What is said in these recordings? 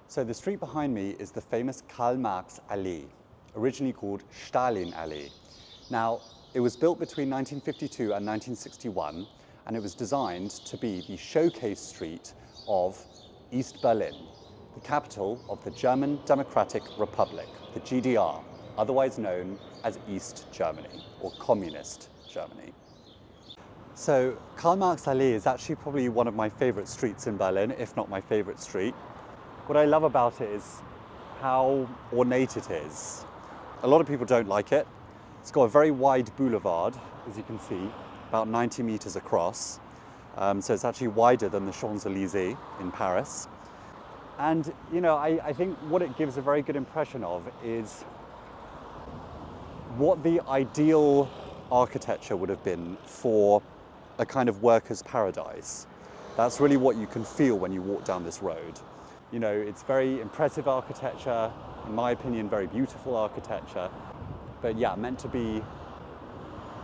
So the street behind me is the famous Karl-Marx-Allee, originally called Stalin-Allee. Now, it was built between 1952 and 1961, and it was designed to be the showcase street of East Berlin, the capital of the German Democratic Republic, the GDR, otherwise known as East Germany or Communist Germany. So Karl-Marx-Allee is actually probably one of my favorite streets in Berlin, if not my favorite street. What I love about it is how ornate it is. A lot of people don't like it. It's got a very wide boulevard, as you can see, about 90 meters across. So it's actually wider than the Champs-Élysées in Paris. And, you know, I think what it gives a very good impression of is what the ideal architecture would have been for a kind of worker's paradise. That's really what you can feel when you walk down this road. You know, it's very impressive architecture, in my opinion, very beautiful architecture, but yeah, meant to be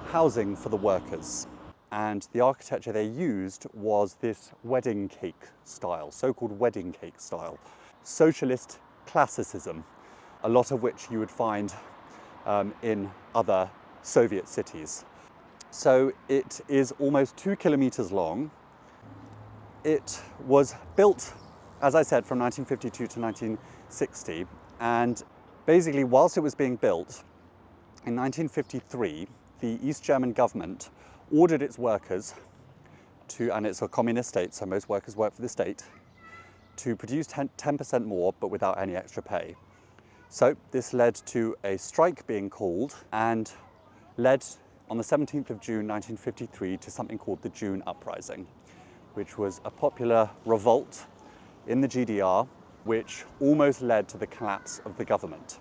housing for the workers. And the architecture they used was this wedding cake style, so-called wedding cake style. Socialist classicism, a lot of which you would find in other Soviet cities. So it is almost 2 kilometers long. It was built, as I said, from 1952 to 1960. And basically, whilst it was being built, in 1953, the East German government ordered its workers to, and it's a communist state, so most workers work for the state, to produce 10% more, but without any extra pay. So this led to a strike being called and led on the 17th of June 1953 to something called the June Uprising, which was a popular revolt in the GDR, which almost led to the collapse of the government.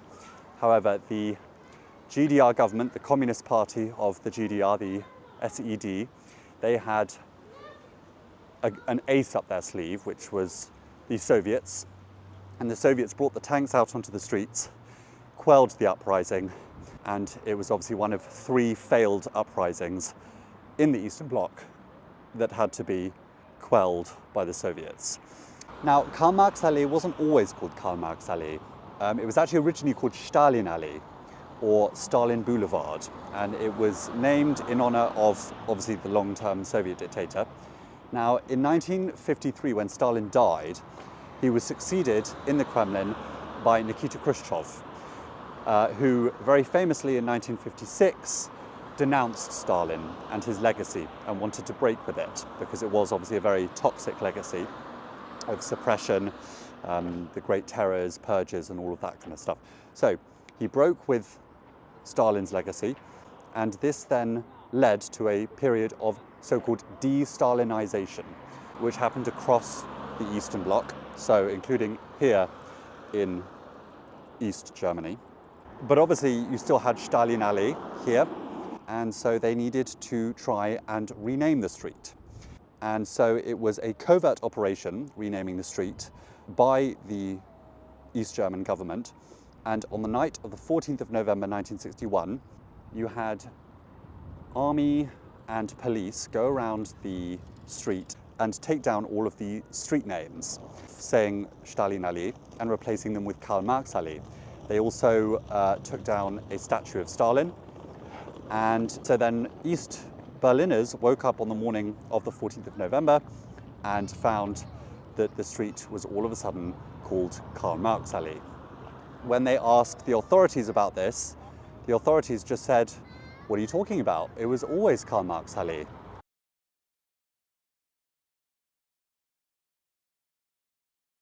However, the GDR government, the Communist Party of the GDR, the SED, they had an ace up their sleeve, which was the Soviets. And the Soviets brought the tanks out onto the streets, quelled the uprising, and it was obviously one of 3 failed uprisings in the Eastern Bloc that had to be quelled by the Soviets. Now, Karl-Marx-Allee wasn't always called Karl-Marx-Allee. It was actually originally called Stalin-Allee, or Stalin Boulevard, and it was named in honor of, obviously, the long-term Soviet dictator. Now, in 1953, when Stalin died, he was succeeded in the Kremlin by Nikita Khrushchev, who very famously in 1956 denounced Stalin and his legacy and wanted to break with it, because it was obviously a very toxic legacy of suppression, the Great Terrors, purges, and all of that kind of stuff. So he broke with Stalin's legacy, and this then led to a period of so-called de-Stalinization, which happened across the Eastern Bloc, so including here in East Germany. But obviously you still had Stalin-Allee here, and so they needed to try and rename the street. And so it was a covert operation, renaming the street, by the East German government. And on the night of the 14th of November 1961, you had army and police go around the street and take down all of the street names, saying Stalin-Allee and replacing them with Karl-Marx-Allee. They also took down a statue of Stalin. And so then East Berliners woke up on the morning of the 14th of November and found that the street was all of a sudden called Karl-Marx-Allee. When they asked the authorities about this, the authorities just said, "What are you talking about? It was always Karl-Marx-Allee."